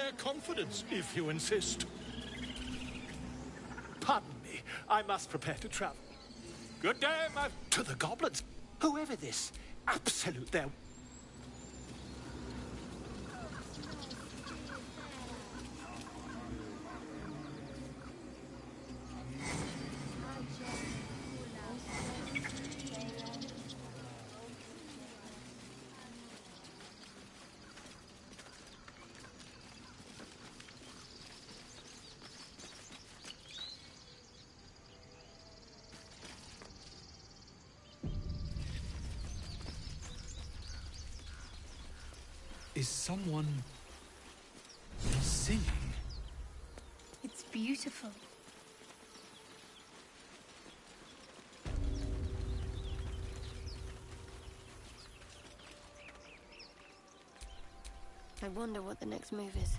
their confidence, if you insist. Pardon me, I must prepare to travel. Good day, my... To the goblins, whoever this absolute there... Is someone singing? It's beautiful. I wonder what the next move is.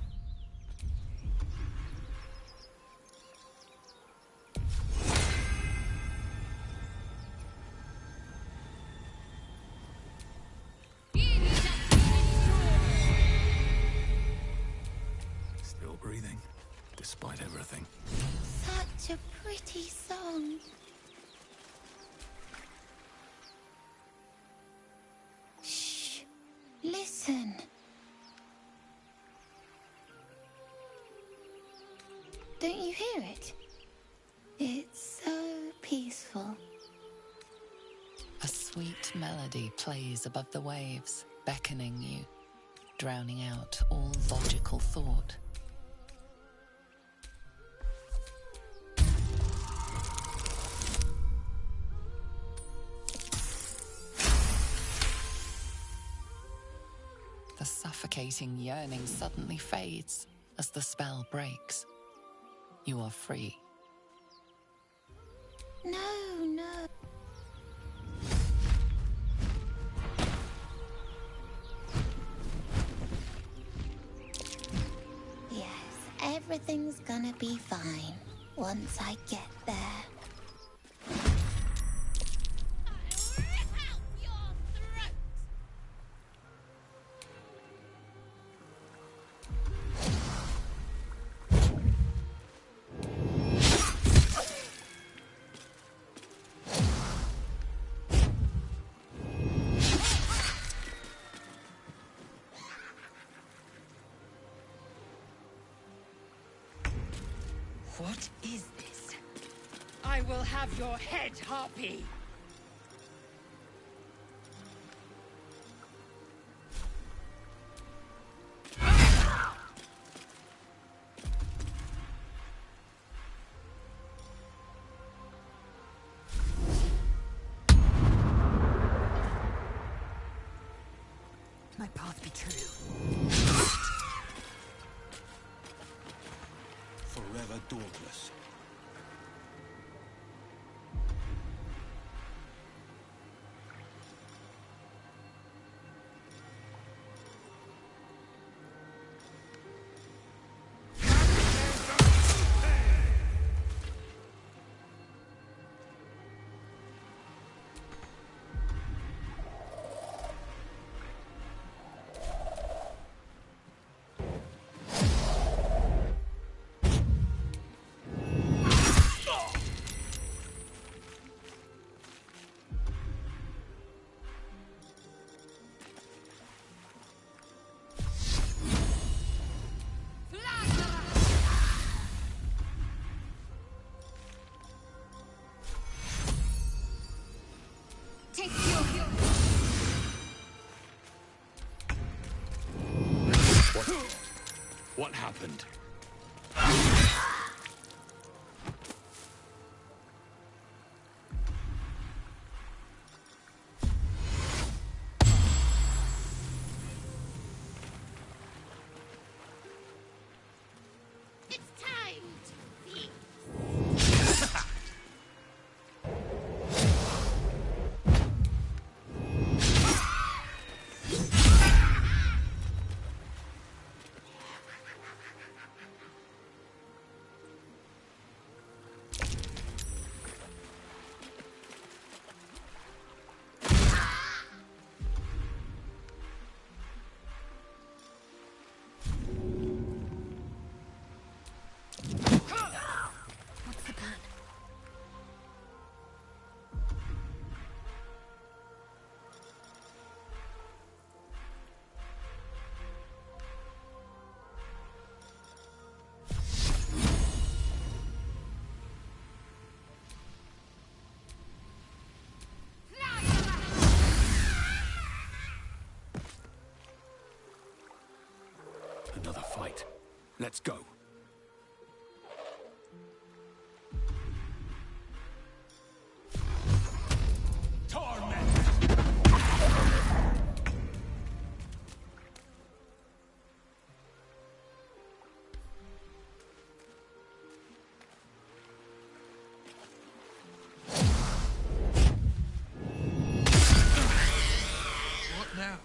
Still breathing, despite everything. Such a pretty song. Shh. Listen. Don't you hear it? It's so peaceful. A sweet melody plays above the waves, beckoning you, drowning out all logical thought. The suffocating yearning suddenly fades as the spell breaks. You are free. No. Yes, everything's gonna be fine once I get there. What is this? I will have your head, Harpy! My path be true. Forever dauntless. What happened? It's time to feast. Let's go. Torment! What now?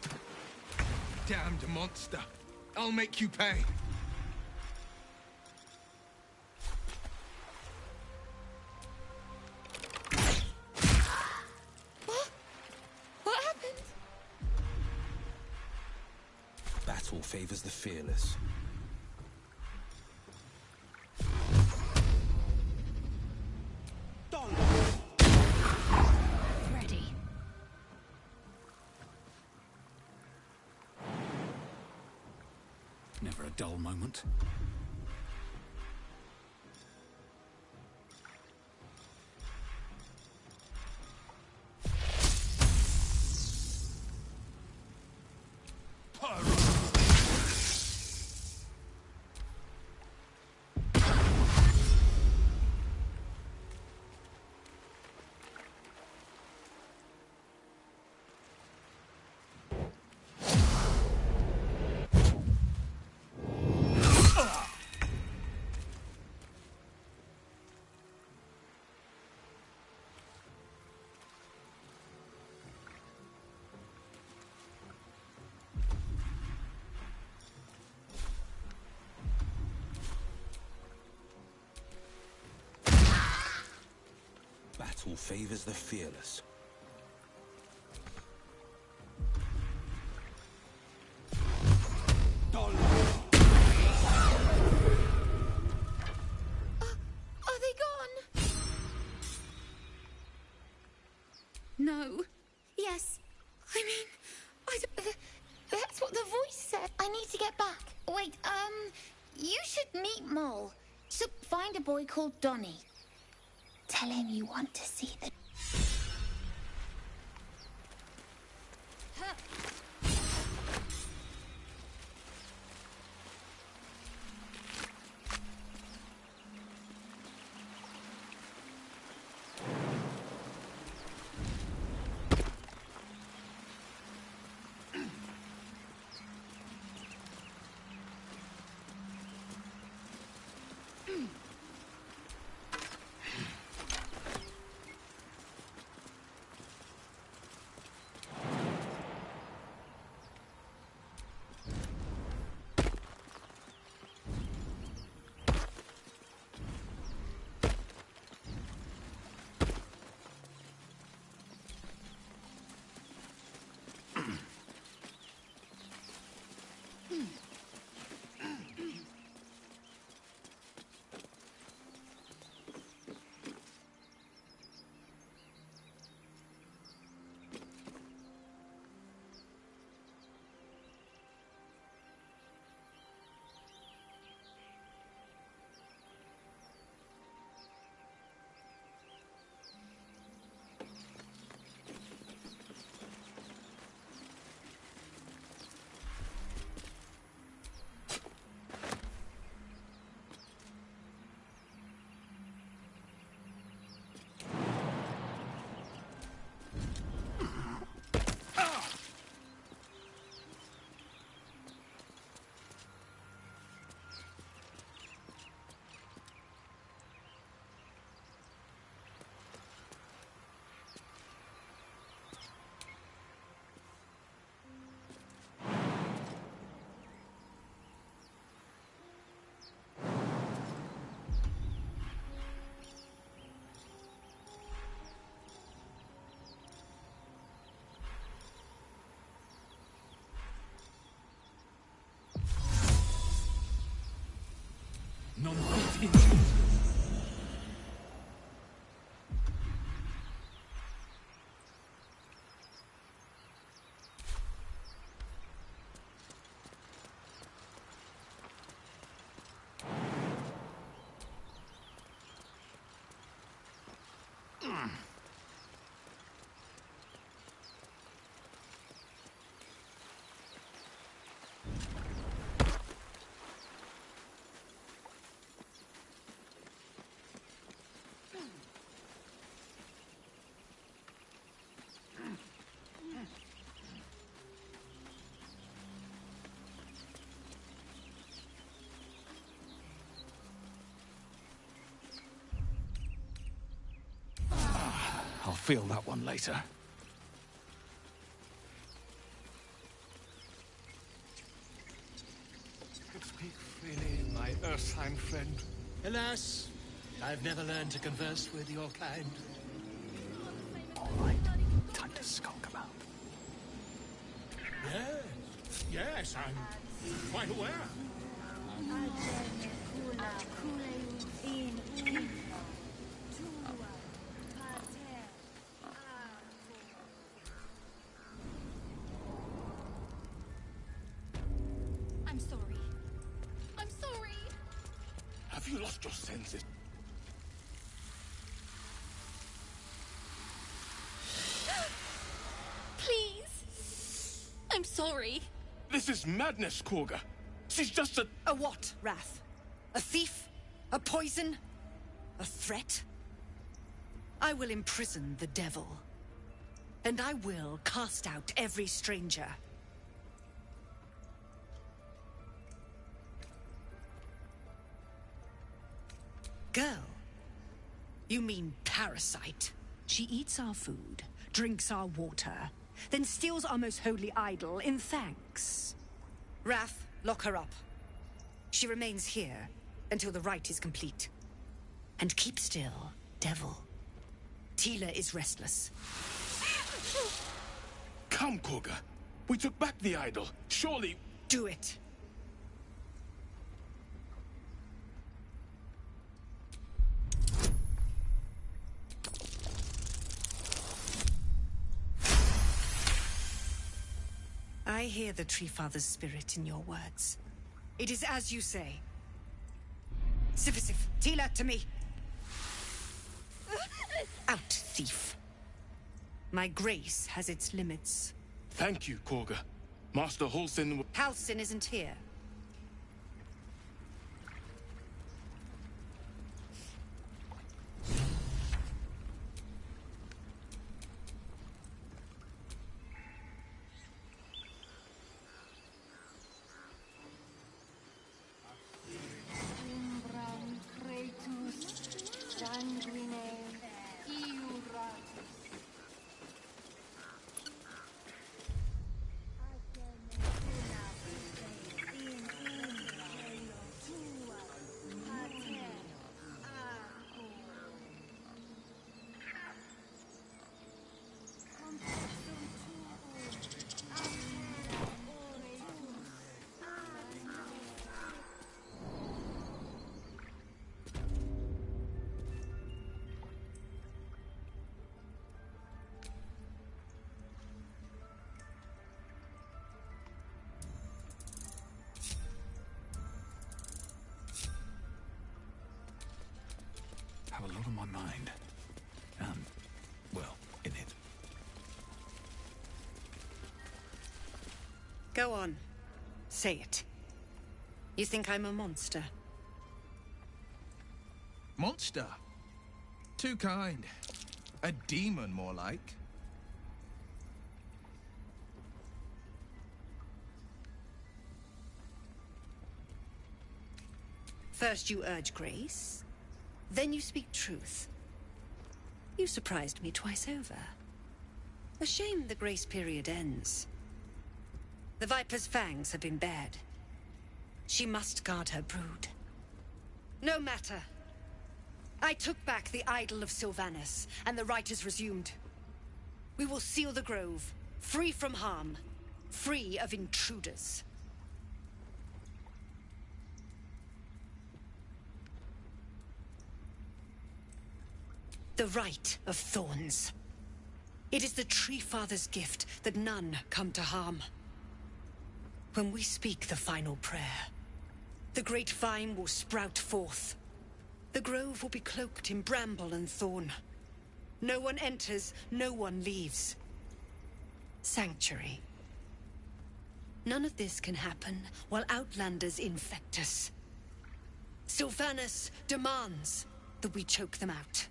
Damned monster. I'll make you pay. What happened? Battle favors the fearless. Ready. Never a dull moment. Battle favors the fearless. Are they gone? No. Yes. I mean, that's what the voice said. I need to get back. Wait, you should meet Mole. So find a boy called Donnie. Tell him you want to see the... None but injured. I'll feel that one later. Speak freely, my Ursine friend. Alas, I've never learned to converse with your kind. All right, time to skulk about. Yes, I'm quite aware. I'm sorry. I'm sorry. Have you lost your senses? Please. I'm sorry. This is madness, Korga. She's just a... A what, Wrath? A thief? A poison? A threat? I will imprison the devil. And I will cast out every stranger. Girl? You mean parasite? She eats our food, drinks our water, then steals our most holy idol in thanks. Wrath, lock her up. She remains here until the rite is complete. And keep still, devil. Tila is restless. Come, Korga. We took back the idol. Surely... Do it. I hear the Tree Father's spirit in your words. It is as you say. Sifisif, Tila, to me. Out, thief. My grace has its limits. Thank you, Korga. Master Halsin... Halsin isn't here. Have a lot on my mind. Well, in it. Go on. Say it. You think I'm a monster? Monster? Too kind. A demon, more like. First you urge grace, then you speak truth. You surprised me twice over. A shame the grace period ends. The Viper's fangs have been bared. She must guard her brood. No matter. I took back the idol of Sylvanus, and the rite is resumed. We will seal the grove, free from harm, free of intruders. The Rite of Thorns. It is the Tree Father's gift that none come to harm. When we speak the final prayer, the great vine will sprout forth. The grove will be cloaked in bramble and thorn. No one enters, no one leaves. Sanctuary. None of this can happen while outlanders infect us. Sylvanus demands that we choke them out.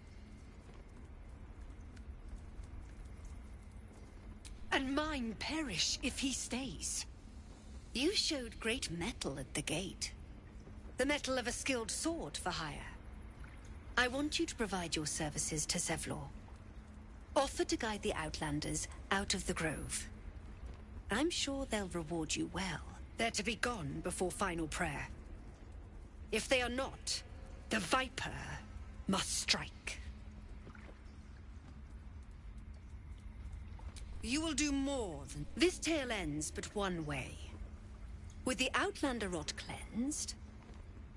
And mine perish if he stays. You showed great mettle at the gate. The mettle of a skilled sword for hire. I want you to provide your services to Zevlor. Offer to guide the Outlanders out of the grove. I'm sure they'll reward you well. They're to be gone before final prayer. If they are not, the Viper must strike. You will do more than... This tale ends but one way. With the Outlander rot cleansed,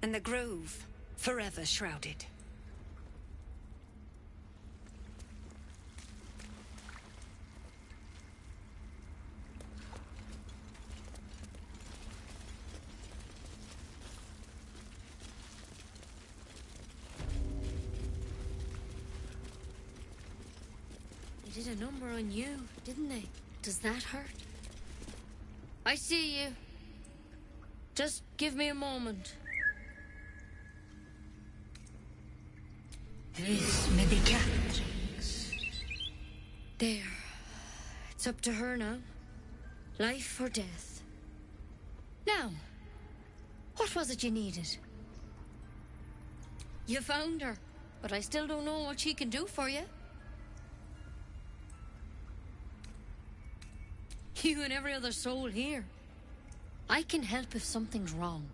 and the grove forever shrouded. They did a number on you, didn't they? Does that hurt? I see you. Just give me a moment. This may be Catherine's. There. It's up to her now. Life or death. Now, what was it you needed? You found her, but I still don't know what she can do for you. You and every other soul here. I can help if something's wrong.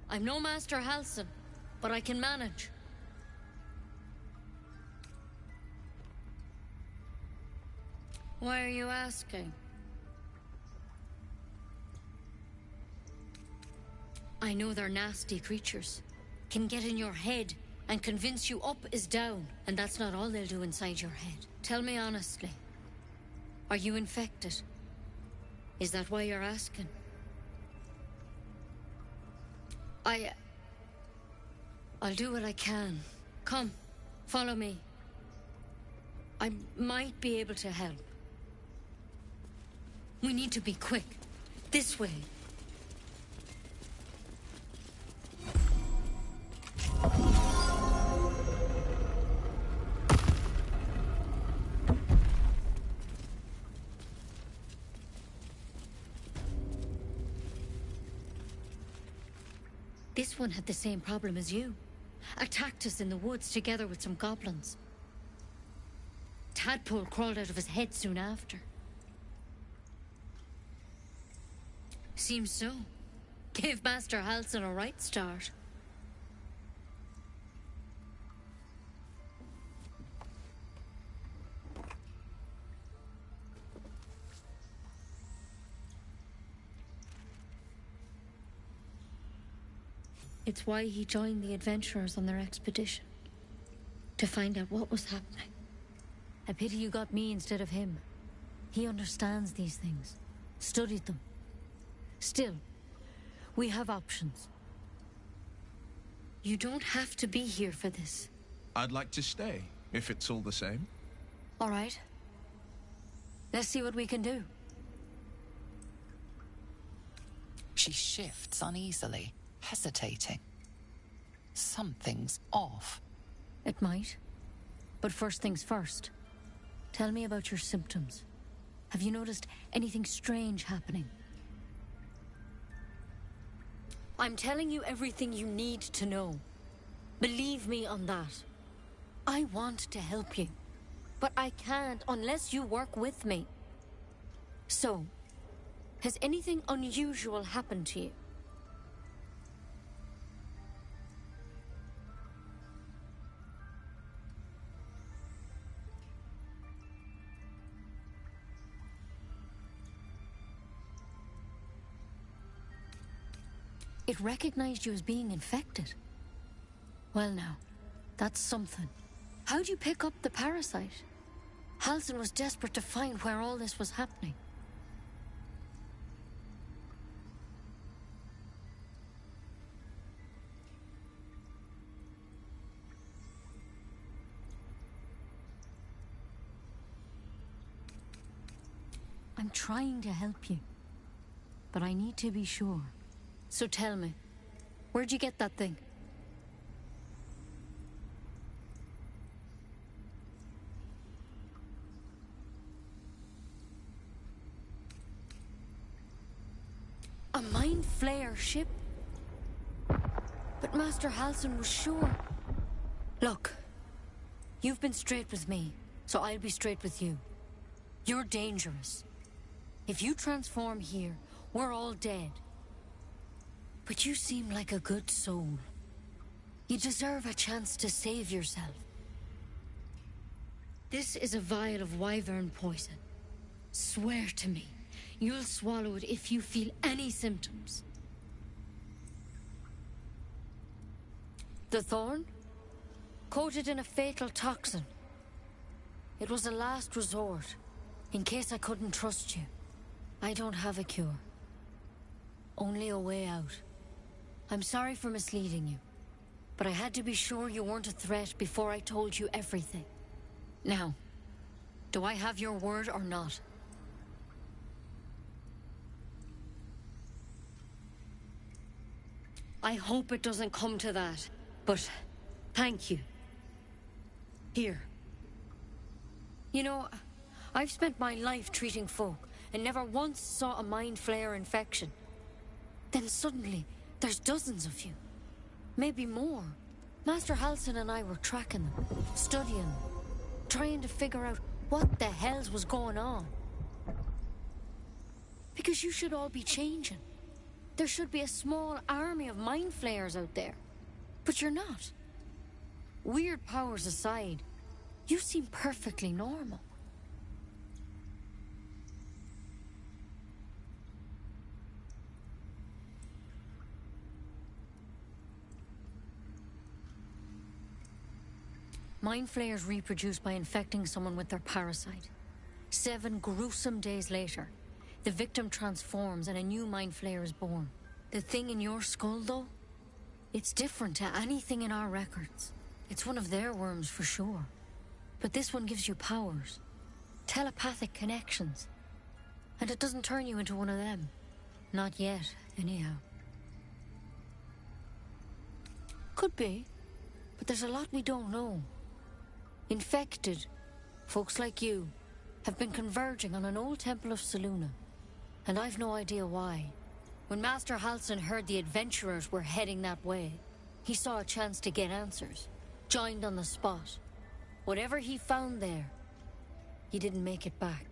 I'm no Master Halsin, but I can manage. Why are you asking? I know they're nasty creatures. Can get in your head and convince you up is down, and that's not all they'll do inside your head. Tell me honestly. Are you infected? Is that why you're asking? I'll do what I can. Come, follow me. I might be able to help. We need to be quick. This way. This one had the same problem as you. Attacked us in the woods together with some goblins. Tadpole crawled out of his head soon after. Seems so. Gave Master Halsin a right start. It's why he joined the adventurers on their expedition. To find out what was happening. A pity you got me instead of him. He understands these things. Studied them. Still, we have options. You don't have to be here for this. I'd like to stay, if it's all the same. All right. Let's see what we can do. She shifts uneasily, hesitating. Something's off. It might. But first things first. Tell me about your symptoms. Have you noticed anything strange happening? I'm telling you everything you need to know. Believe me on that. I want to help you, but I can't unless you work with me. So, has anything unusual happened to you? It recognized you as being infected. Well now, that's something. How'd you pick up the parasite? Halsin was desperate to find where all this was happening. I'm trying to help you, but I need to be sure. So tell me, where'd you get that thing? A mind flayer ship? But Master Halsin was sure. Look, you've been straight with me. so I'll be straight with you. You're dangerous. If you transform here, we're all dead. But you seem like a good soul. You deserve a chance to save yourself. This is a vial of wyvern poison. Swear to me, you'll swallow it if you feel any symptoms. The thorn? Coated in a fatal toxin. It was a last resort, in case I couldn't trust you. I don't have a cure. Only a way out. I'm sorry for misleading you, but I had to be sure you weren't a threat before I told you everything. Now, do I have your word or not? I hope it doesn't come to that, but thank you. Here. You know, I've spent my life treating folk and never once saw a mind flayer infection. Then suddenly, there's dozens of you. Maybe more. Master Halsin and I were tracking them, studying them, trying to figure out what the hells was going on. Because you should all be changing. There should be a small army of mind flayers out there. But you're not. Weird powers aside, you seem perfectly normal. Mind flayers reproduce by infecting someone with their parasite. 7 gruesome days later, the victim transforms and a new mind flayer is born. The thing in your skull, though, it's different to anything in our records. It's one of their worms for sure. But this one gives you powers. Telepathic connections. And it doesn't turn you into one of them. Not yet, anyhow. Could be. But there's a lot we don't know. Infected, folks like you, have been converging on an old temple of Selûne. And I've no idea why. When Master Halsin heard the adventurers were heading that way, he saw a chance to get answers. Joined on the spot. Whatever he found there, he didn't make it back.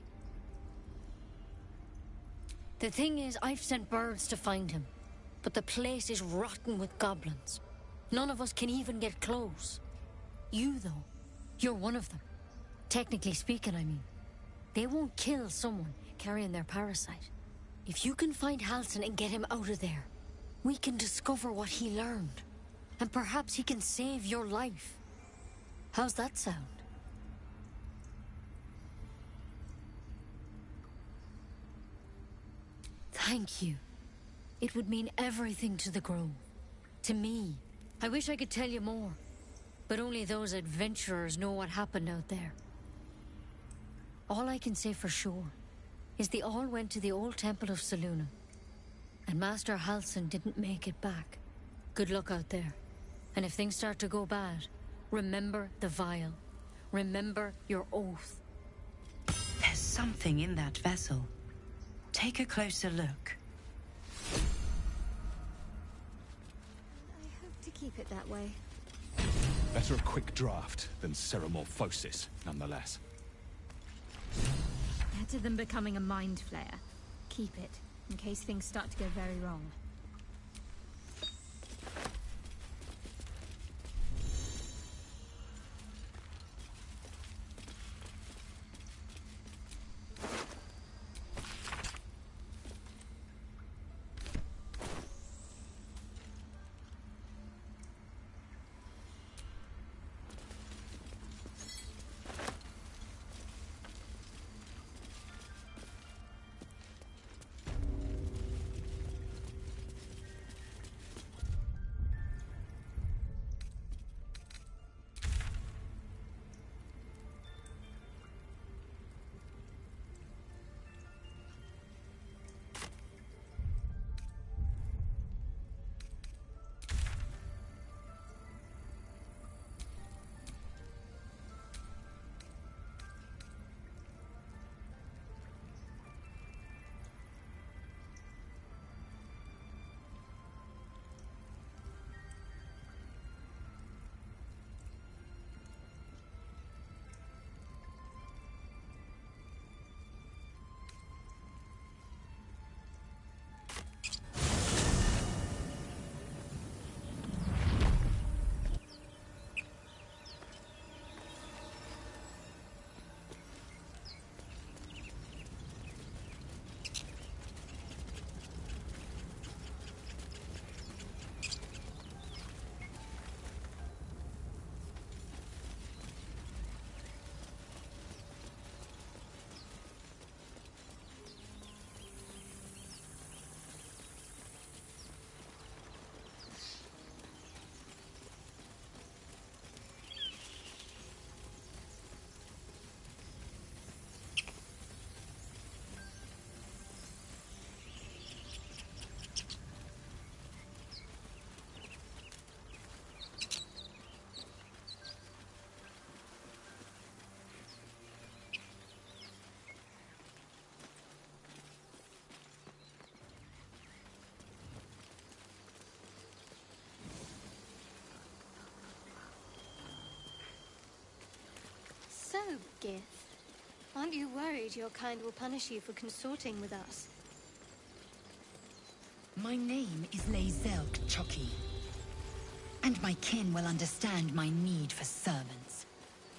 The thing is, I've sent birds to find him. But the place is rotten with goblins. None of us can even get close. You, though, you're one of them. Technically speaking, I mean. They won't kill someone carrying their parasite. If you can find Halsin and get him out of there, we can discover what he learned. And perhaps he can save your life. How's that sound? Thank you. It would mean everything to the Grove. To me. I wish I could tell you more. But only those adventurers know what happened out there. All I can say for sure is they all went to the old temple of Selûne. And Master Halsin didn't make it back. Good luck out there. And if things start to go bad, remember the vial. Remember your oath. There's something in that vessel. Take a closer look. I hope to keep it that way. Better a quick draft than ceremorphosis, nonetheless. Better than becoming a mind flayer. Keep it, in case things start to go very wrong. gift. Aren't you worried your kind will punish you for consorting with us? My name is Lae'zel Chucky, and my kin will understand my need for servants.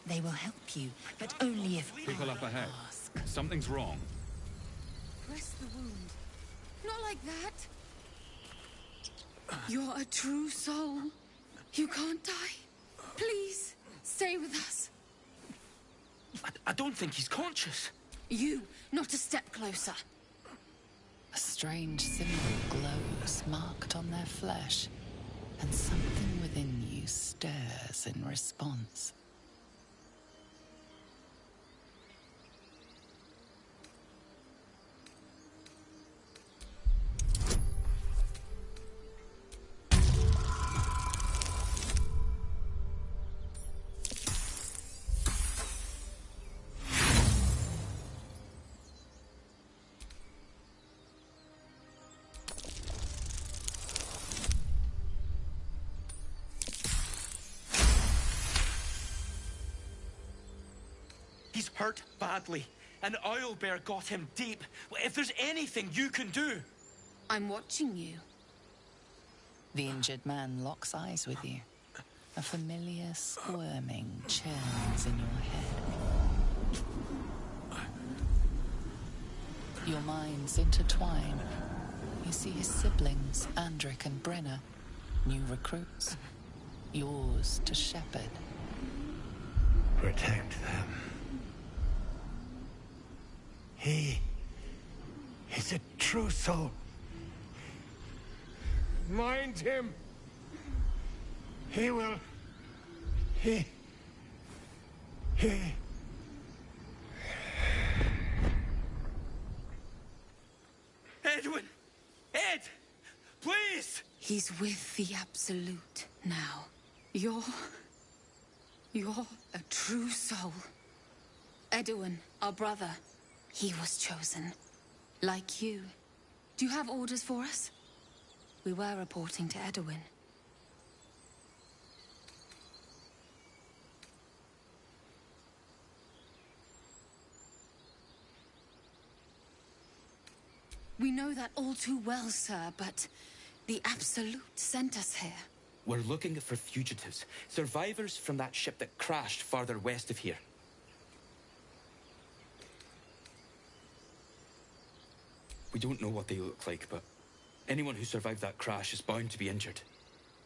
They will help you, but only if People I up ahead. ask. Something's wrong. Press the wound. Not like that. You're a true soul. You can't die. Please, stay with us. I don't think he's conscious. You, not a step closer. A strange symbol glows, marked on their flesh, and something within you stirs in response. He's hurt badly. An owlbear got him deep. If there's anything you can do... I'm watching you. The injured man locks eyes with you. A familiar squirming churns in your head. Your minds intertwine. You see his siblings, Andric and Brenna, new recruits. Yours to shepherd. Protect them. He is a true soul. Mind him. He will. He. Edwin! Ed! Please! He's with the Absolute now. You're a true soul. Edwin, our brother, he was chosen. Like you. Do you have orders for us? We were reporting to Edwin. We know that all too well, sir, but the Absolute sent us here. We're looking for fugitives. Survivors from that ship that crashed farther west of here. We don't know what they look like, but anyone who survived that crash is bound to be injured.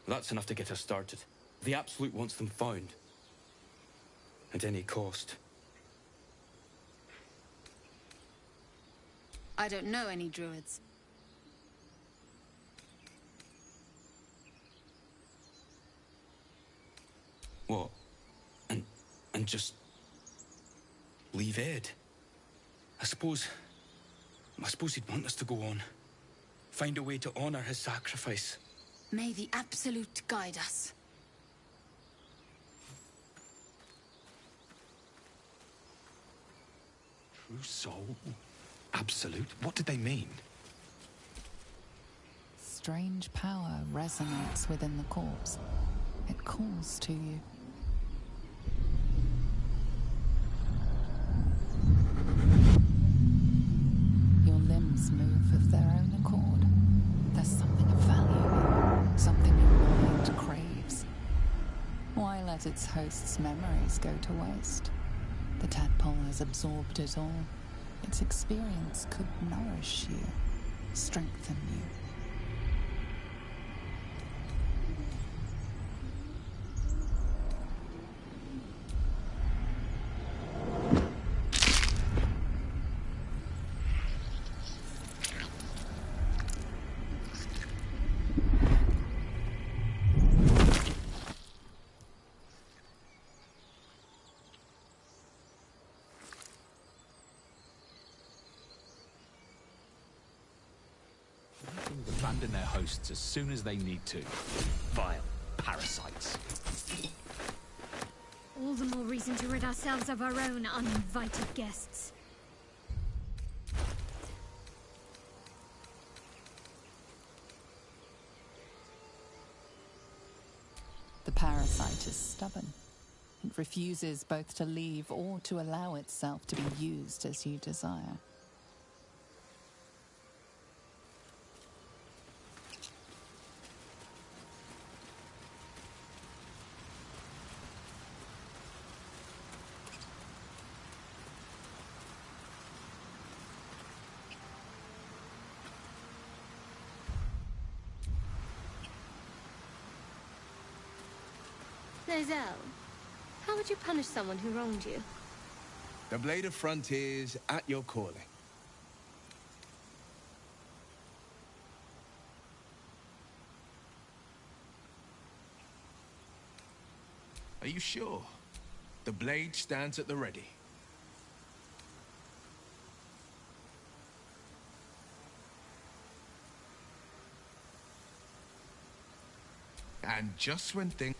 That's enough to get us started. The Absolute wants them found. At any cost. I don't know any druids. What? And just... leave Ed? I suppose he'd want us to go on. Find a way to honor his sacrifice. May the Absolute guide us. True soul? Absolute? What did they mean? Strange power resonates within the corpse. It calls to you. Your limbs move of their own accord. There's something of value, something your mind craves. Why let its host's memories go to waste? The tadpole has absorbed it all. Its experience could nourish you, strengthen you. Abandon their hosts as soon as they need to. Vile parasites. All the more reason to rid ourselves of our own uninvited guests. The parasite is stubborn. It refuses both to leave or to allow itself to be used as you desire. Lae'zel, how would you punish someone who wronged you? The Blade of Frontiers at your calling. Are you sure? The blade stands at the ready. And just when things...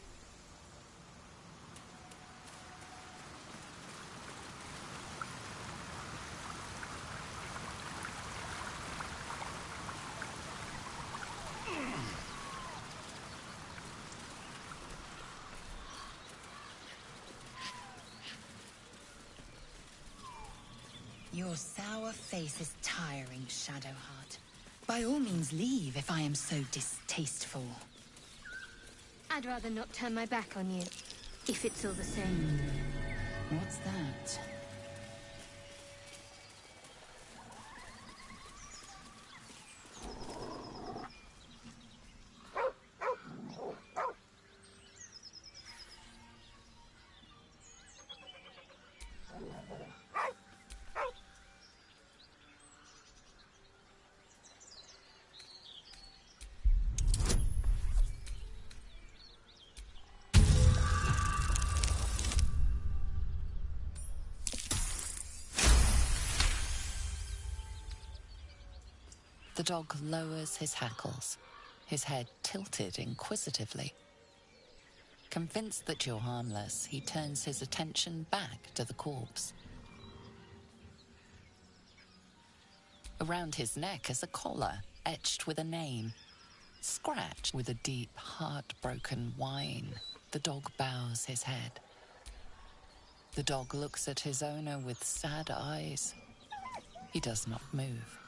Your sour face is tiring, Shadowheart. By all means leave if I am so distasteful. I'd rather not turn my back on you, if it's all the same. What's that? The dog lowers his hackles, his head tilted inquisitively. Convinced that you're harmless, he turns his attention back to the corpse. Around his neck is a collar etched with a name, scratched with a deep, heartbroken whine. The dog bows his head. The dog looks at his owner with sad eyes. He does not move.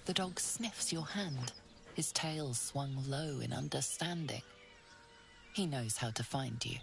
The dog sniffs your hand, his tail swung low in understanding. He knows how to find you.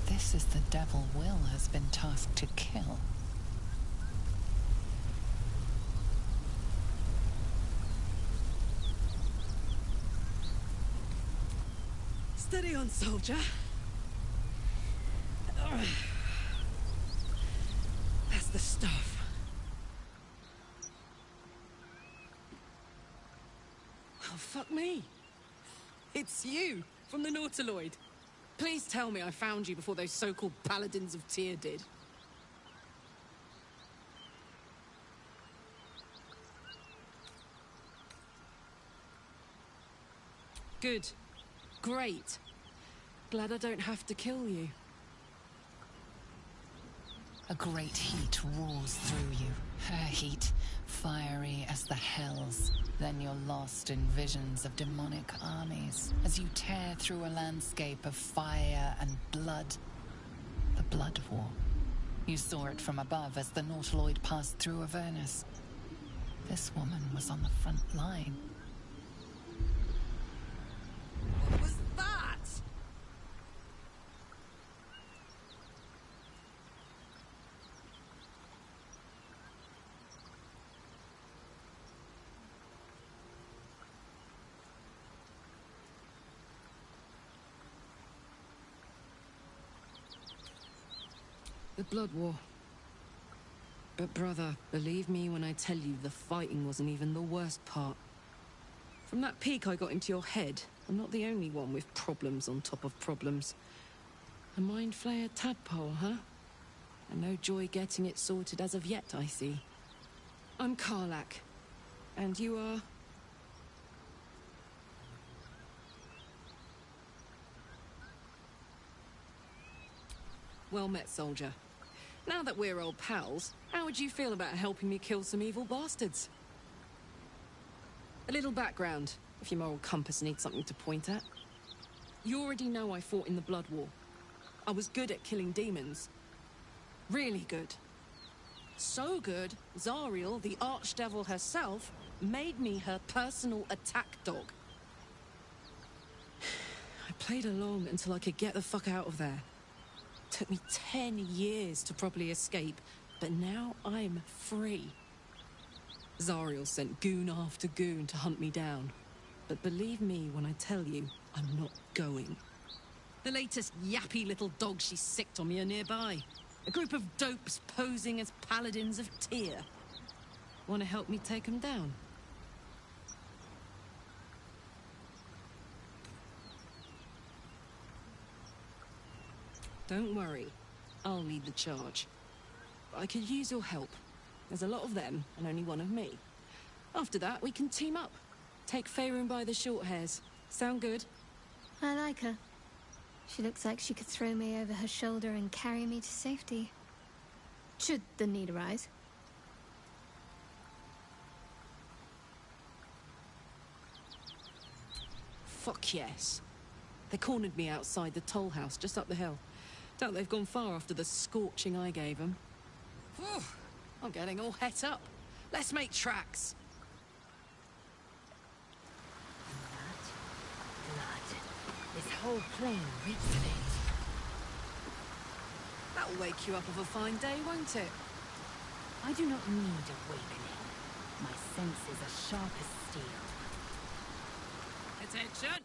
This is the devil Will has been tasked to kill. Steady on, soldier. That's the stuff. Oh, fuck me. It's you, from the Nautiloid. Please tell me I found you before those so-called Paladins of Tyr did. Good. Great. Glad I don't have to kill you. A great heat roars through you. Her heat, fiery as the hells. Then you're lost in visions of demonic armies as you tear through a landscape of fire and blood. The Blood War. You saw it from above as the Nautiloid passed through Avernus. This woman was on the front line. What was that? The Blood War. But brother, believe me when I tell you the fighting wasn't even the worst part. From that peek I got into your head, I'm not the only one with problems on top of problems. A mind flayer tadpole, huh? And no joy getting it sorted as of yet, I see. I'm Karlak. And you are... Well met, soldier. Now that we're old pals, how would you feel about helping me kill some evil bastards? A little background, if your moral compass needs something to point at. You already know I fought in the Blood War. I was good at killing demons. Really good. So good, Zariel, the archdevil herself, made me her personal attack dog. I played along until I could get the fuck out of there. Took me 10 years to properly escape, but now I'm free. Zariel sent goon after goon to hunt me down. But believe me when I tell you, I'm not going. The latest yappy little dogs she sicked on me are nearby. A group of dopes posing as paladins of Tyr. Want to help me take them down? Don't worry, I'll lead the charge. But I could use your help. There's a lot of them, and only one of me. After that, we can team up. Take Faerun by the short hairs. Sound good? I like her. She looks like she could throw me over her shoulder and carry me to safety. Should the need arise. Fuck yes. They cornered me outside the toll house just up the hill. Doubt they've gone far after the scorching I gave them. Whew, I'm getting all het up. Let's make tracks. Blood. This whole plain reeks of it. That'll wake you up of a fine day, won't it? I do not need awakening. My senses are sharp as steel. Attention!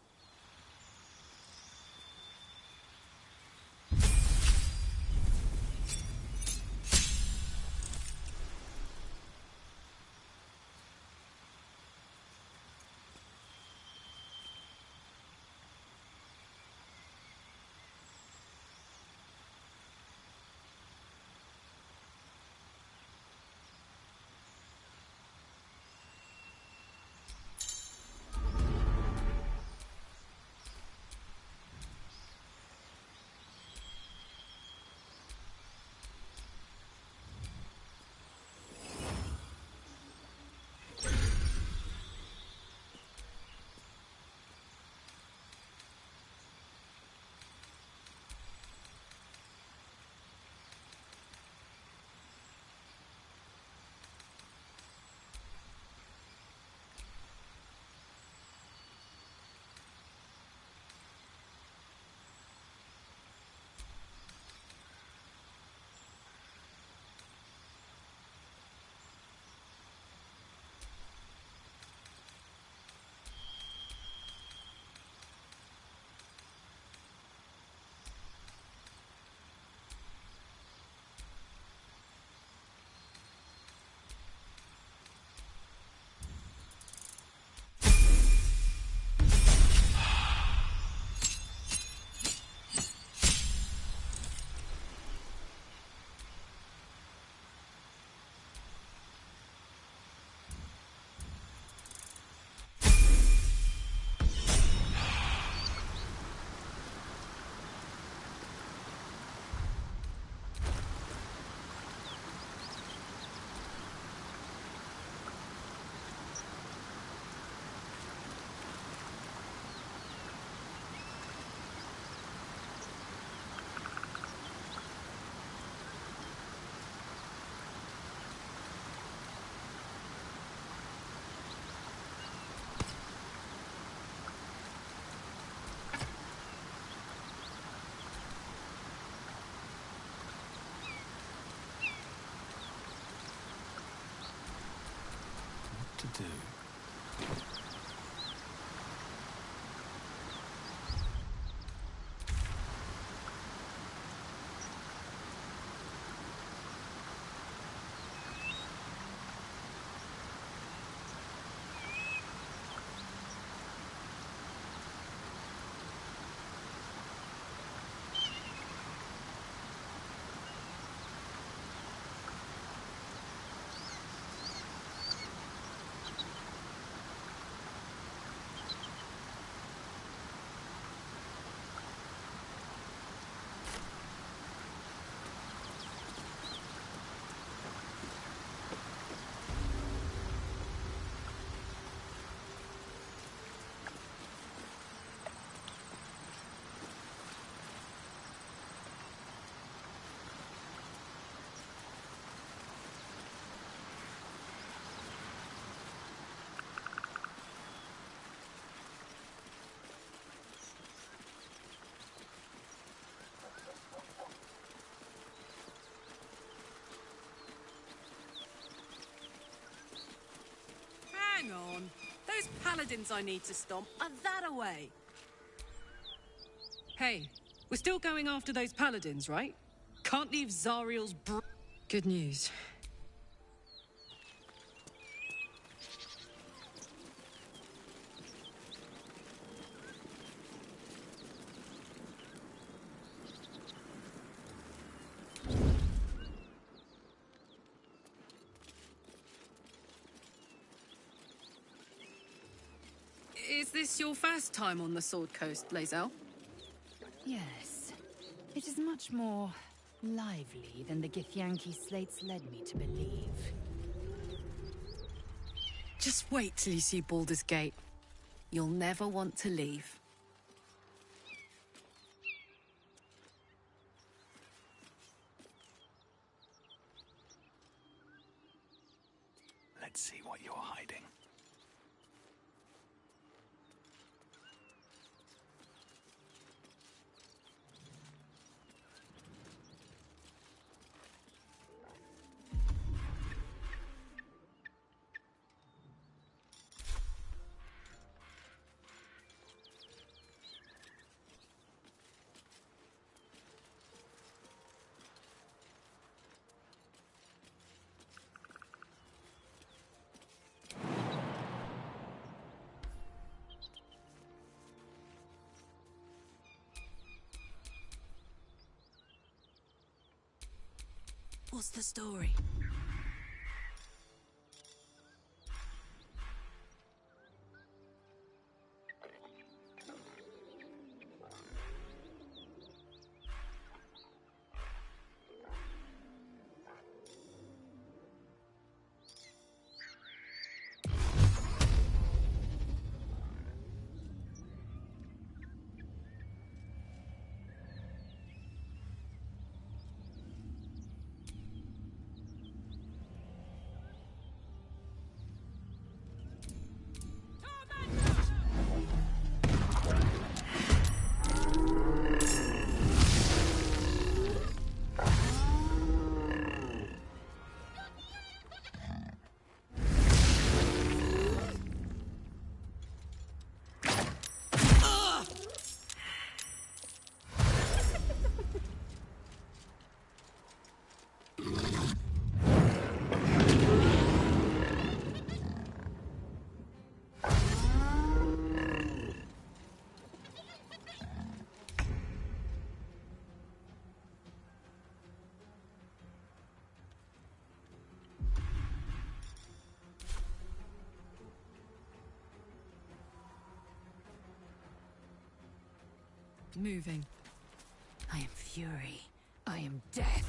do. Hang on. Those paladins I need to stomp are that away. Hey, we're still going after those paladins, right? Can't leave Zariel's Good news. Is this your first time on the Sword Coast, Lae'zel? Yes. It is much more lively than the Githyanki slates led me to believe. Just wait till you see Baldur's Gate. You'll never want to leave. Let's see what you're hiding. What's the story? Moving. I am fury. I am death.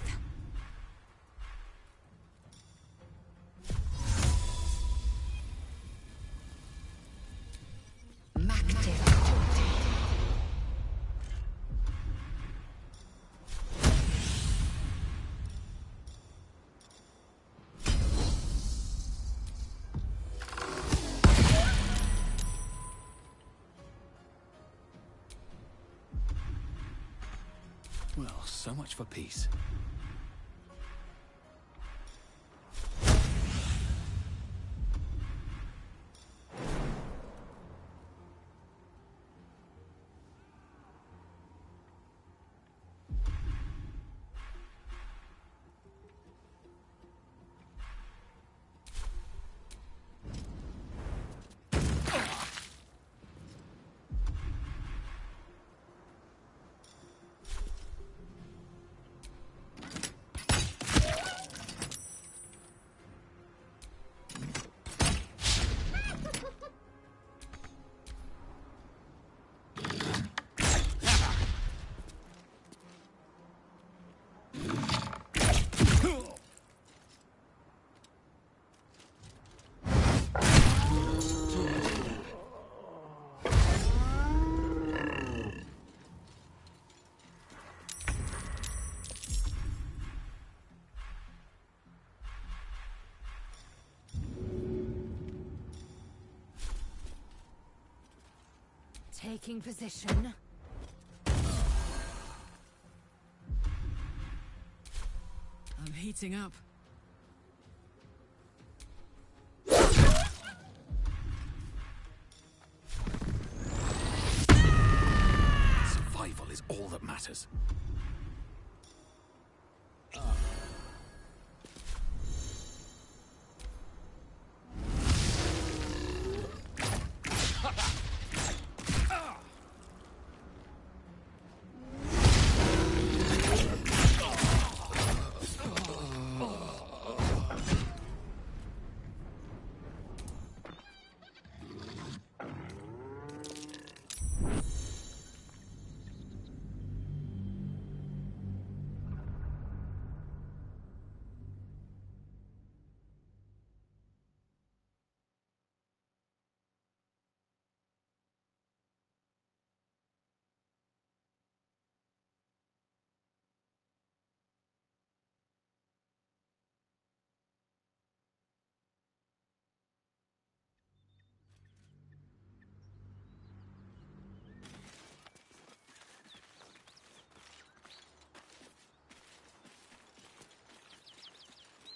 Well, so much for peace. Taking position. I'm heating up. Survival is all that matters.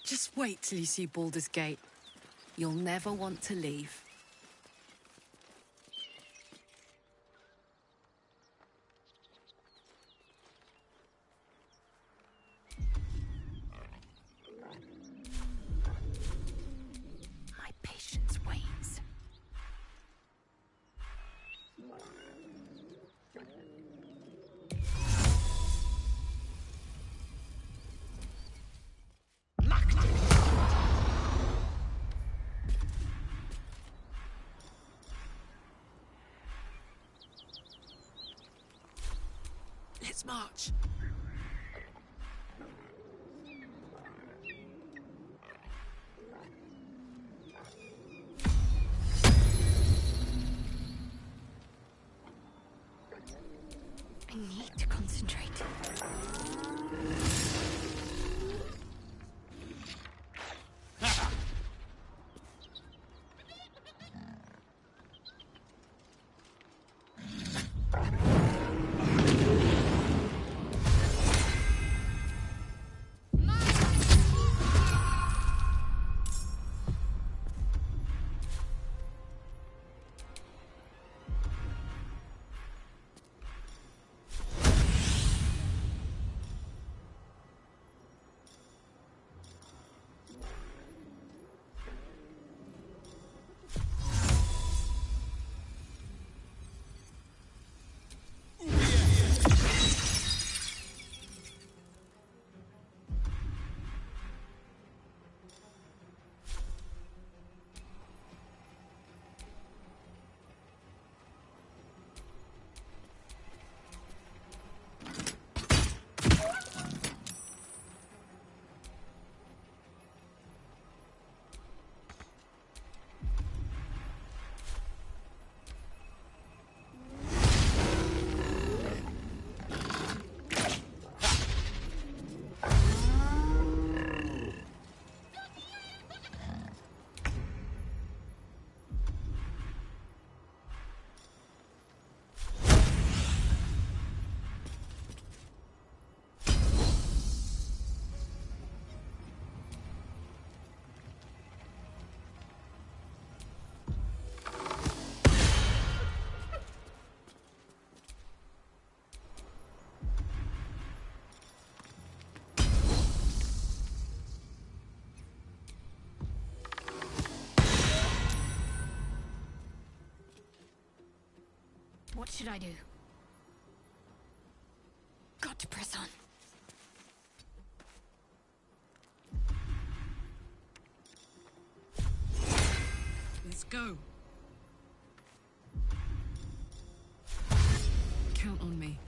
Just wait till you see Baldur's Gate. You'll never want to leave. My patience wanes. Let's march. I need to concentrate. What should I do? Got to press on. Let's go. Count on me.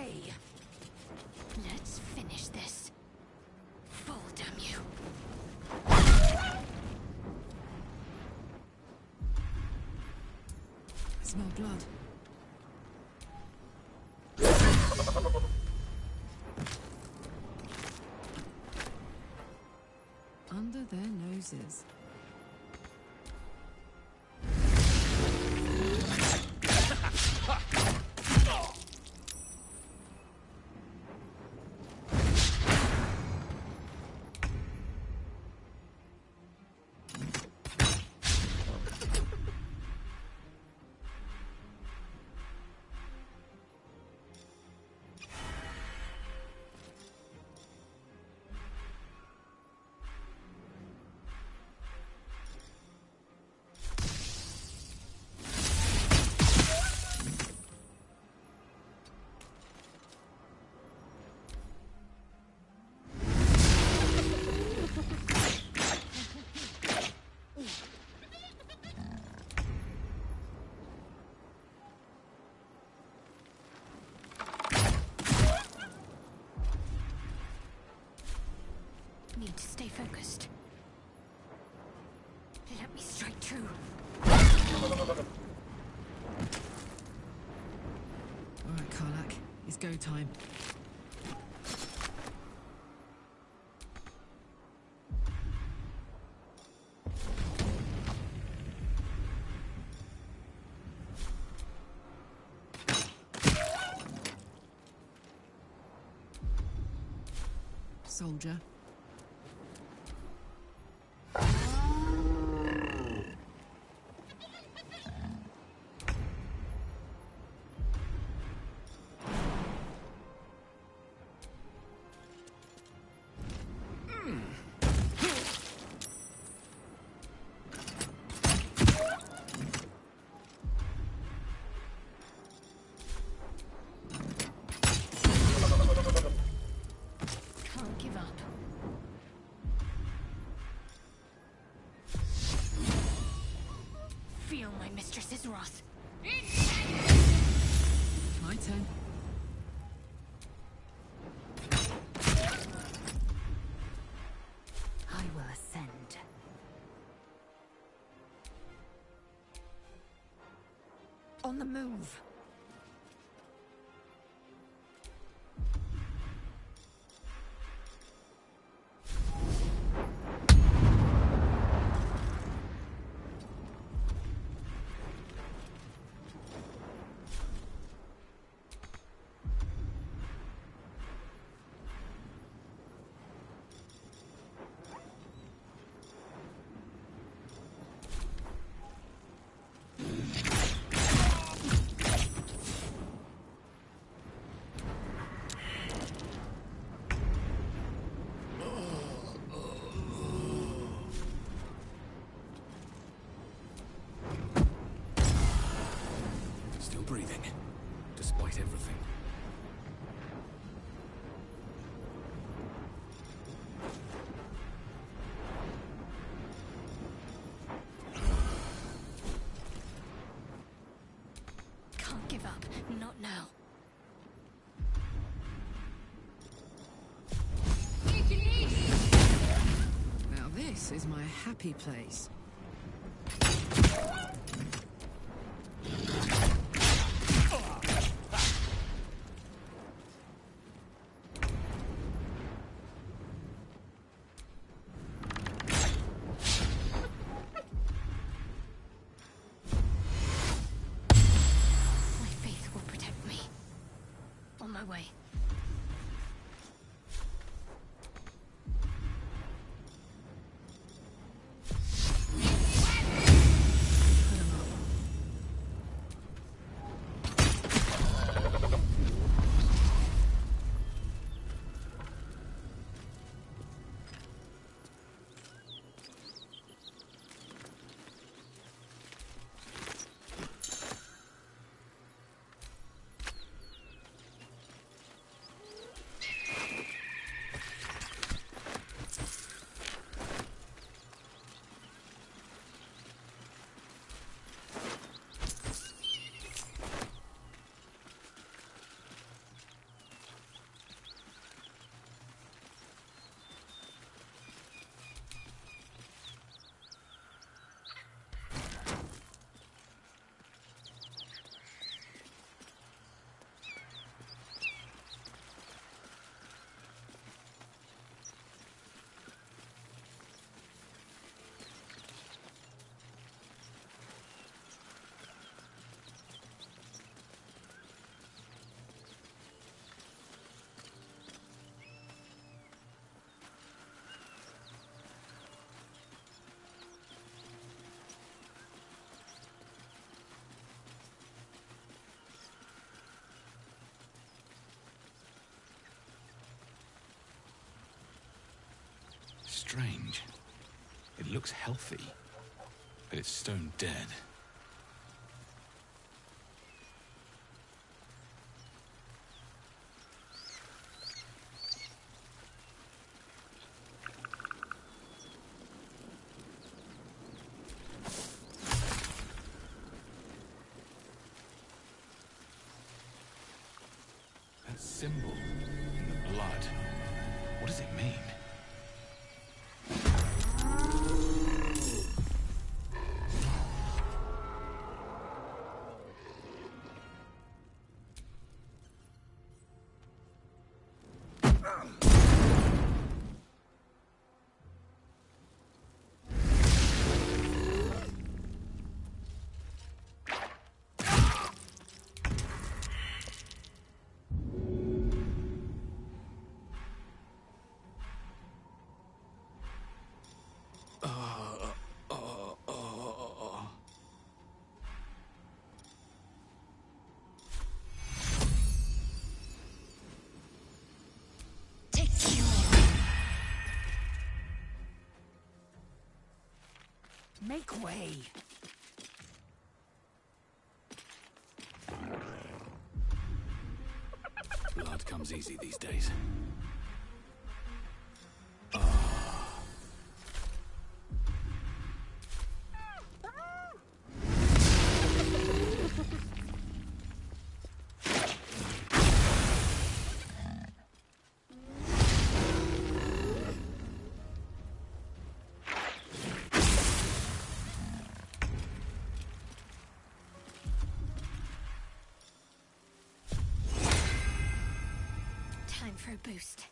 way. Let's finish this. Fall, damn you. I smell blood. Under their noses. Need to stay focused. Let me strike true. Alright, Karlak. It's go time. Soldier. Can't give up. Feel my mistress's wrath. My turn. I will ascend. On the move. Still breathing, despite everything. Can't give up. Not now. Now this is my happy place. My faith will protect me. On my way. strange. It looks healthy, but it's stone dead. That symbol in the blood, what does it mean? Make way! Blood comes easy these days. Time for a boost.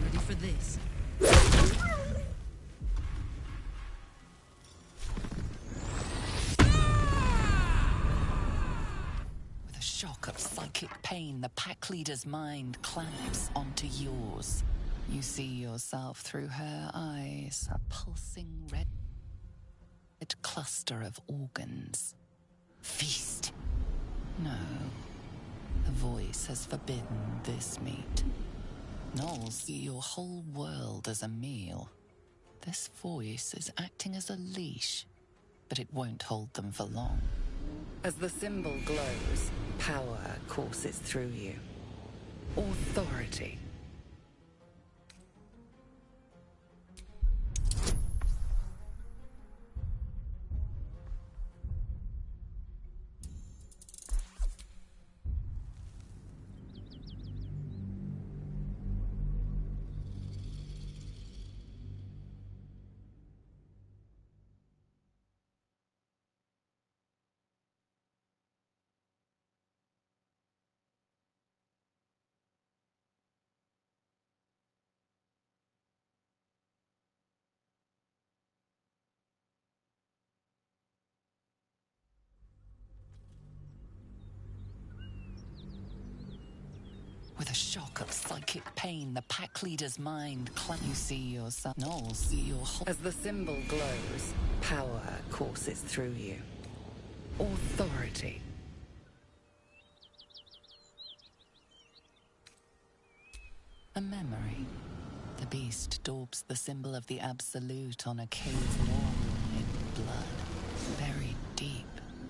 Ready for this? With a shock of psychic pain, the pack leader's mind clamps onto yours. You see yourself through her eyes, a pulsing red cluster of organs. Feast. No. The voice has forbidden this meat. Gnolls see your whole world as a meal. This voice is acting as a leash, but it won't hold them for long. As the symbol glows, power courses through you. Authority. With a shock of psychic pain, the pack leader's mind You see yourself. Gnolls see your whole. As the symbol glows, power courses through you. Authority. A memory. The beast daubs the symbol of the Absolute on a cave wall in blood. Buried deep,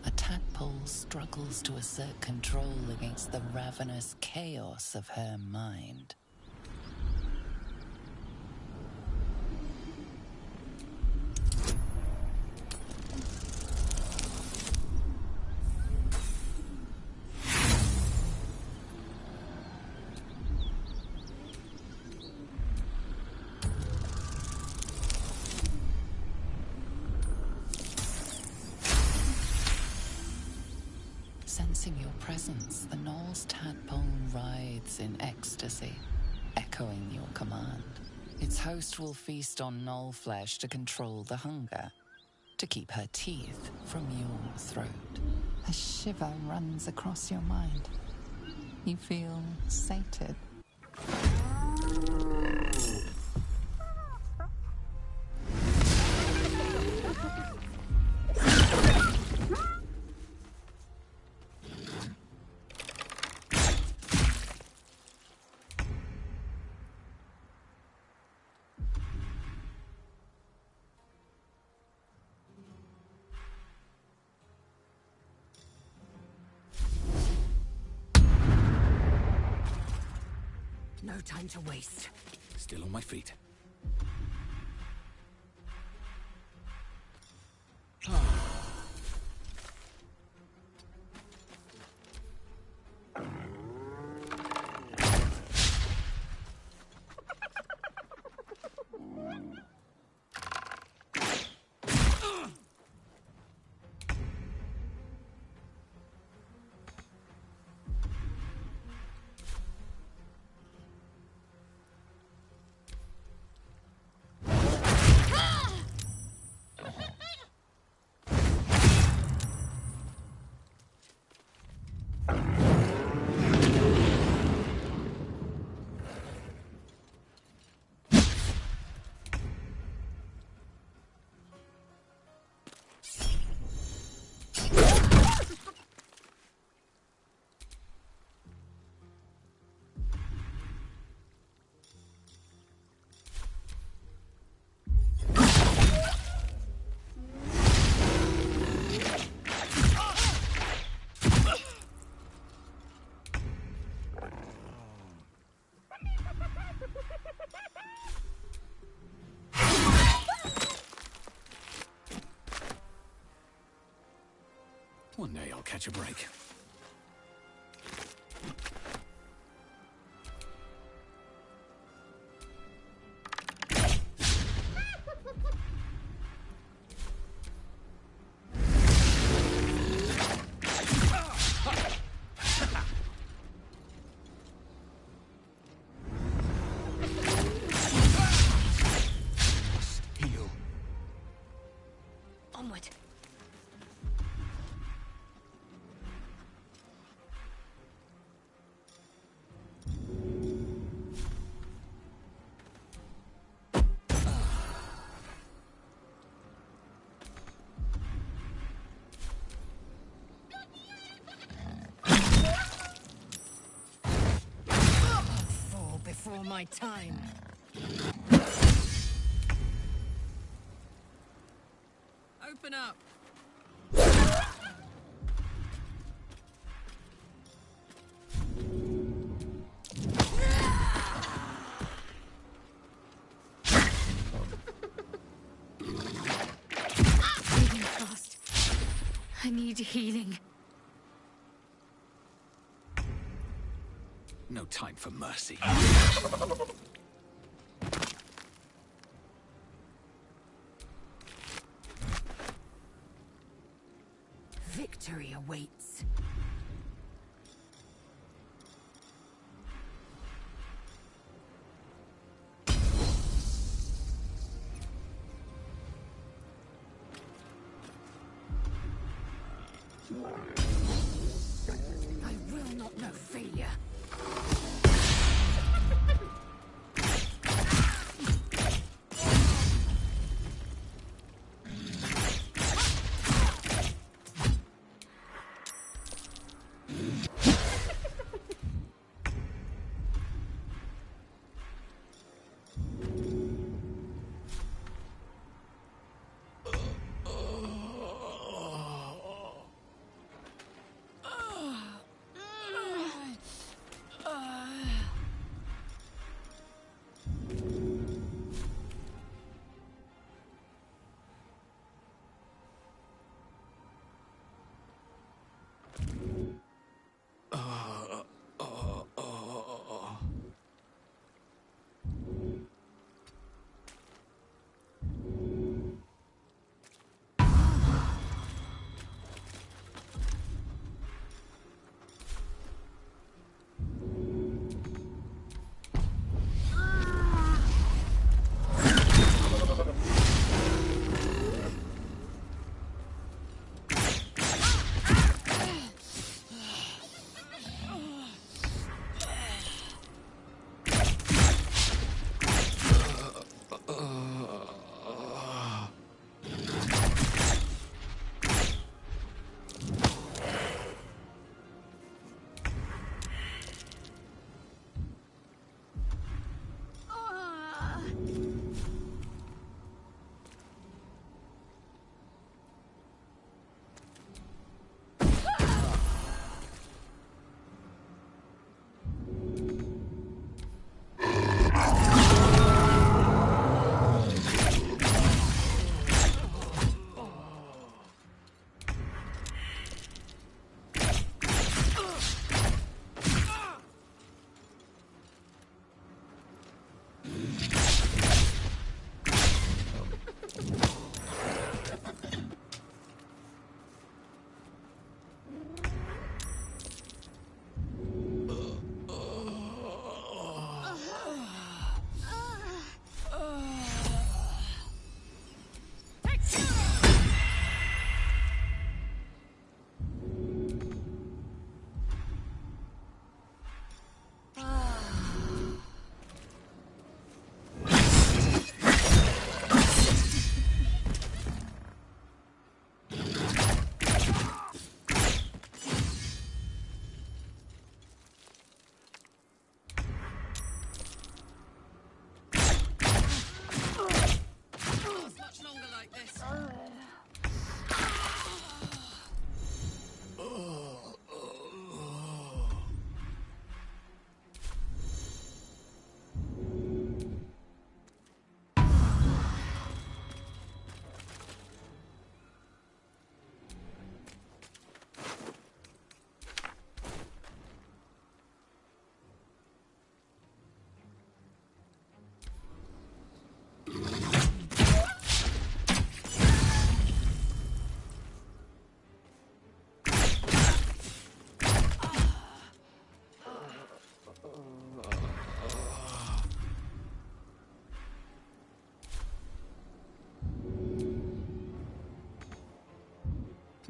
a tadpole struggles to assert control against the ravenous chaos of her mind. Sensing your presence, the Knoll's tadpole writhes in ecstasy, echoing your command. Its host will feast on Knoll flesh to control the hunger, to keep her teeth from your throat. A shiver runs across your mind. You feel sated. No time to waste. Still on my feet. One day I'll catch a break. Heal. Onward. Fall before my time. Open up! Breathing fast. I need healing. No time for mercy. Victory awaits. I will not know failure.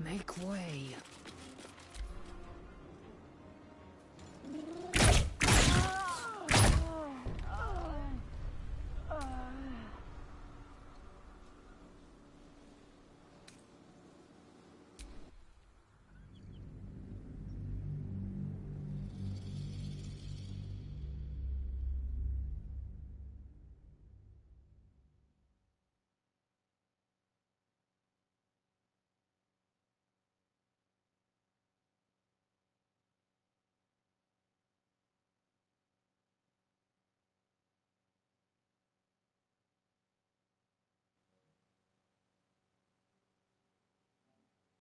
Make way.